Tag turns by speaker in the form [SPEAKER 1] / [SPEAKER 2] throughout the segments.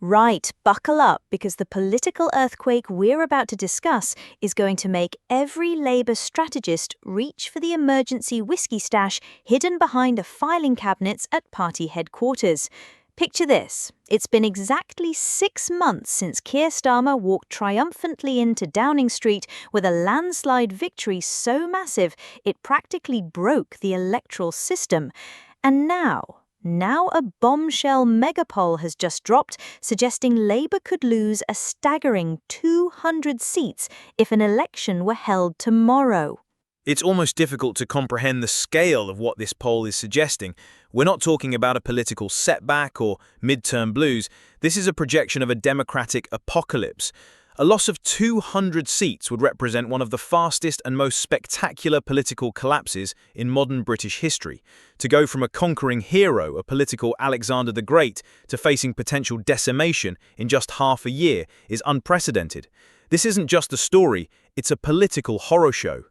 [SPEAKER 1] Right, buckle up because the political earthquake we're about to discuss is going to make every Labour strategist reach for the emergency whiskey stash hidden behind the filing cabinets at party headquarters. Picture this. It's been exactly 6 months since Keir Starmer walked triumphantly into Downing Street with a landslide victory so massive it practically broke the electoral system. And now a bombshell megapoll has just dropped, suggesting Labour could lose a staggering 200 seats if an election were held tomorrow.
[SPEAKER 2] It's almost difficult to comprehend the scale of what this poll is suggesting. We're not talking about a political setback or midterm blues. This is a projection of a democratic apocalypse. A loss of 200 seats would represent one of the fastest and most spectacular political collapses in modern British history. To go from a conquering hero, a political Alexander the Great, to facing potential decimation in just half a year is unprecedented. This isn't just a story, it's a political horror show.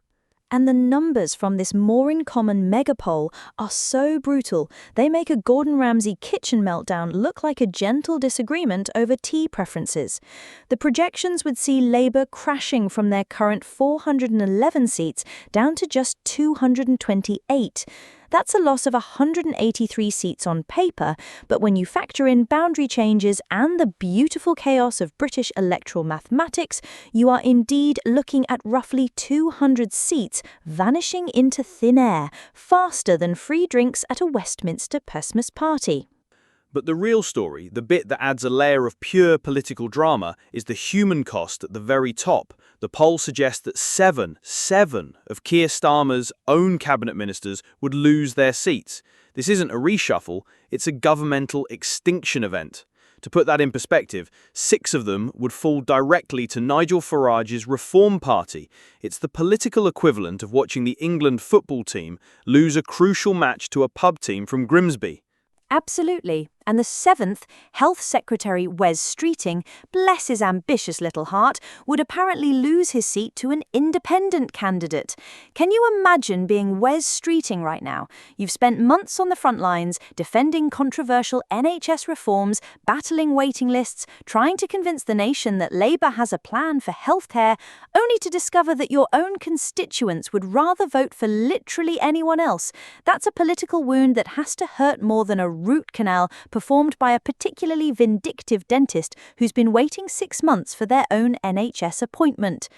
[SPEAKER 1] And the numbers from this more in common megapoll are so brutal, they make a Gordon Ramsay kitchen meltdown look like a gentle disagreement over tea preferences. The projections would see Labour crashing from their current 411 seats down to just 228. That's a loss of 183 seats on paper, but when you factor in boundary changes and the beautiful chaos of British electoral mathematics, you are indeed looking at roughly 200 seats vanishing into thin air, faster than free drinks at a Westminster Christmas party.
[SPEAKER 2] But the real story, the bit that adds a layer of pure political drama, is the human cost at the very top. The poll suggests that seven of Keir Starmer's own cabinet ministers would lose their seats. This isn't a reshuffle, it's a governmental extinction event. To put that in perspective, 6 of them would fall directly to Nigel Farage's Reform Party. It's the political equivalent of watching the England football team lose a crucial match to a pub team from Grimsby.
[SPEAKER 1] Absolutely. And the 7th, Health Secretary Wes Streeting, bless his ambitious little heart, would apparently lose his seat to an independent candidate. Can you imagine being Wes Streeting right now? You've spent months on the front lines, defending controversial NHS reforms, battling waiting lists, trying to convince the nation that Labour has a plan for healthcare, only to discover that your own constituents would rather vote for literally anyone else. That's a political wound that has to hurt more than a root canal performed by a particularly vindictive dentist who's been waiting 6 months for their own NHS appointment.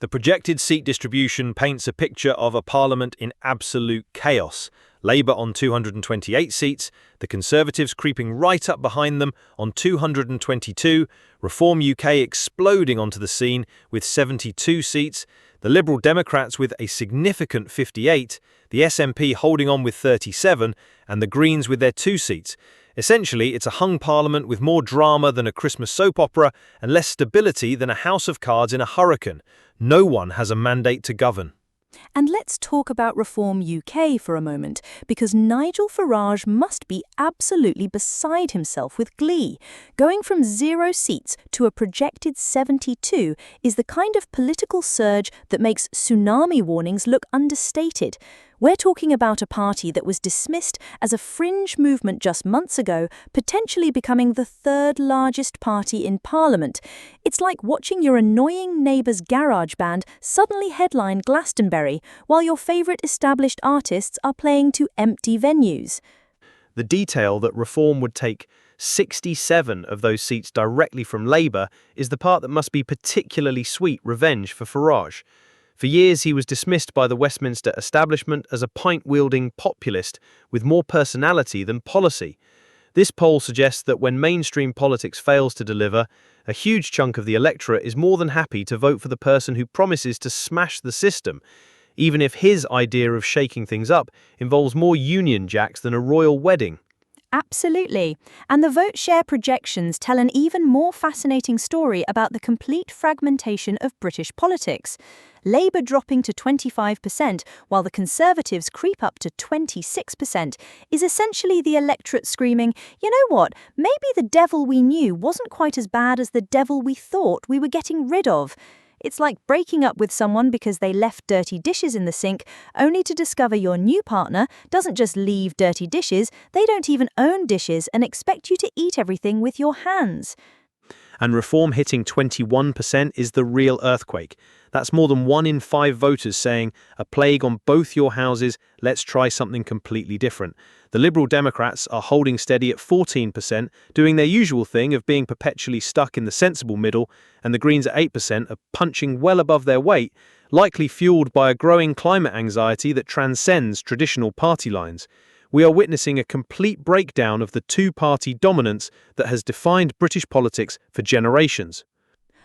[SPEAKER 2] The projected seat distribution paints a picture of a parliament in absolute chaos. Labour on 228 seats, the Conservatives creeping right up behind them on 222, Reform UK exploding onto the scene with 72 seats, the Liberal Democrats with a significant 58, the SNP holding on with 37, and the Greens with their 2 seats. Essentially, it's a hung parliament with more drama than a Christmas soap opera and less stability than a house of cards in a hurricane. No one has a mandate to govern.
[SPEAKER 1] And let's talk about Reform UK for a moment, because Nigel Farage must be absolutely beside himself with glee. Going from 0 seats to a projected 72 is the kind of political surge that makes tsunami warnings look understated. We're talking about a party that was dismissed as a fringe movement just months ago, potentially becoming the 3rd largest party in Parliament. It's like watching your annoying neighbour's garage band suddenly headline Glastonbury, while your favourite established artists are playing to empty venues.
[SPEAKER 2] The detail that Reform would take 67 of those seats directly from Labour is the part that must be particularly sweet revenge for Farage. For years, he was dismissed by the Westminster establishment as a pint-wielding populist with more personality than policy. This poll suggests that when mainstream politics fails to deliver, a huge chunk of the electorate is more than happy to vote for the person who promises to smash the system, even if his idea of shaking things up involves more Union Jacks than a royal wedding.
[SPEAKER 1] Absolutely. And the vote share projections tell an even more fascinating story about the complete fragmentation of British politics. Labour dropping to 25%, while the Conservatives creep up to 26%, is essentially the electorate screaming, you know what, maybe the devil we knew wasn't quite as bad as the devil we thought we were getting rid of. It's like breaking up with someone because they left dirty dishes in the sink, only to discover your new partner doesn't just leave dirty dishes, they don't even own dishes and expect you to eat everything with your hands.
[SPEAKER 2] And reform hitting 21% is the real earthquake. That's more than 1 in 5 voters saying, a plague on both your houses, let's try something completely different. The Liberal Democrats are holding steady at 14%, doing their usual thing of being perpetually stuck in the sensible middle, and the Greens at 8% are punching well above their weight, likely fueled by a growing climate anxiety that transcends traditional party lines. We are witnessing a complete breakdown of the two-party dominance that has defined British politics for generations.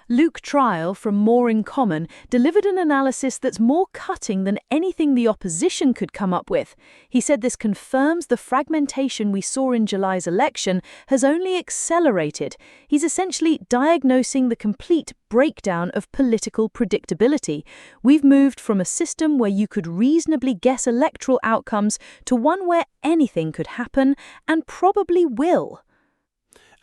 [SPEAKER 3] Luke Trial from More in Common delivered an analysis that's more cutting than anything the opposition could come up with. He said this confirms the fragmentation we saw in July's election has only accelerated. He's essentially diagnosing the complete breakdown of political predictability. We've moved from a system where you could reasonably guess electoral outcomes to one where anything could happen, and probably will.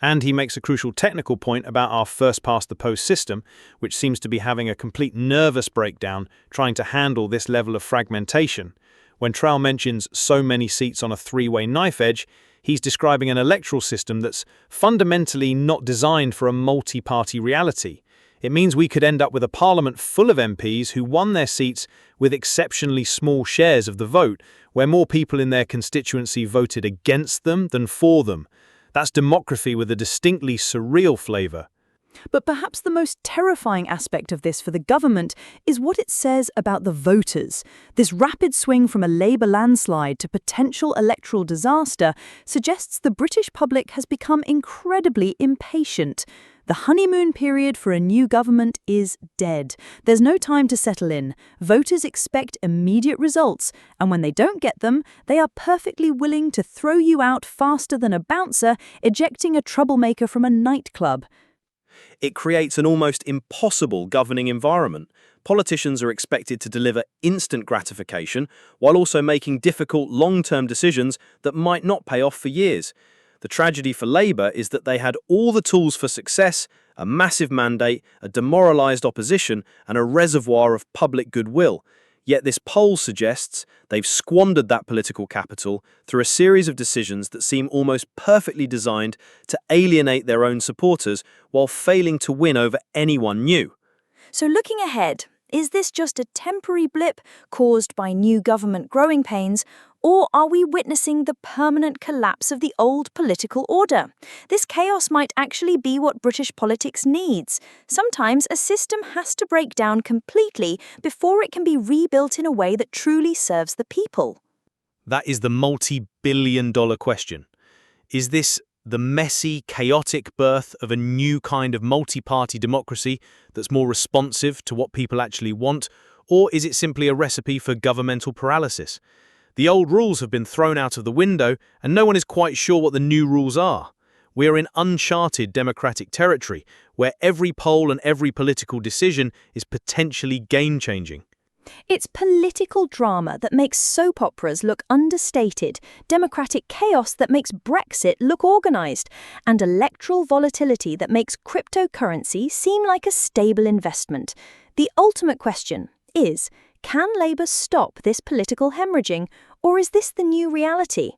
[SPEAKER 2] And he makes a crucial technical point about our first-past-the-post system, which seems to be having a complete nervous breakdown trying to handle this level of fragmentation. When Trowell mentions so many seats on a three-way knife edge, he's describing an electoral system that's fundamentally not designed for a multi-party reality. It means we could end up with a parliament full of MPs who won their seats with exceptionally small shares of the vote, where more people in their constituency voted against them than for them. That's democracy with a distinctly surreal flavour.
[SPEAKER 3] But perhaps the most terrifying aspect of this for the government is what it says about the voters. This rapid swing from a Labour landslide to potential electoral disaster suggests the British public has become incredibly impatient. The honeymoon period for a new government is dead. There's no time to settle in. Voters expect immediate results, and when they don't get them, they are perfectly willing to throw you out faster than a bouncer ejecting a troublemaker from a nightclub.
[SPEAKER 2] It creates an almost impossible governing environment. Politicians are expected to deliver instant gratification while also making difficult long-term decisions that might not pay off for years. The tragedy for Labour is that they had all the tools for success, a massive mandate, a demoralised opposition, and a reservoir of public goodwill. Yet this poll suggests they've squandered that political capital through a series of decisions that seem almost perfectly designed to alienate their own supporters while failing to win over anyone new.
[SPEAKER 1] So looking ahead, is this just a temporary blip caused by new government growing pains, or are we witnessing the permanent collapse of the old political order? This chaos might actually be what British politics needs. Sometimes a system has to break down completely before it can be rebuilt in a way that truly serves the people.
[SPEAKER 2] That is the multi-billion-dollar question. Is this the messy, chaotic birth of a new kind of multi-party democracy that's more responsive to what people actually want, or is it simply a recipe for governmental paralysis? The old rules have been thrown out of the window, and no one is quite sure what the new rules are. We are in uncharted democratic territory, where every poll and every political decision is potentially game-changing.
[SPEAKER 1] It's political drama that makes soap operas look understated, democratic chaos that makes Brexit look organised, and electoral volatility that makes cryptocurrency seem like a stable investment. The ultimate question is, can Labour stop this political hemorrhaging, or is this the new reality?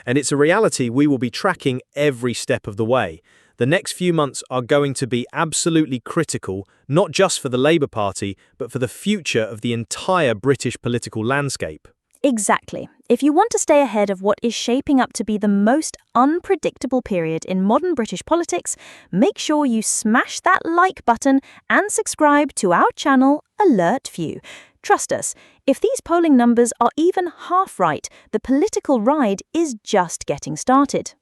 [SPEAKER 2] And it's a reality we will be tracking every step of the way. The next few months are going to be absolutely critical, not just for the Labour Party, but for the future of the entire British political landscape.
[SPEAKER 1] Exactly. If you want to stay ahead of what is shaping up to be the most unpredictable period in modern British politics, make sure you smash that like button and subscribe to our channel, Alert View. Trust us, if these polling numbers are even half right, the political ride is just getting started.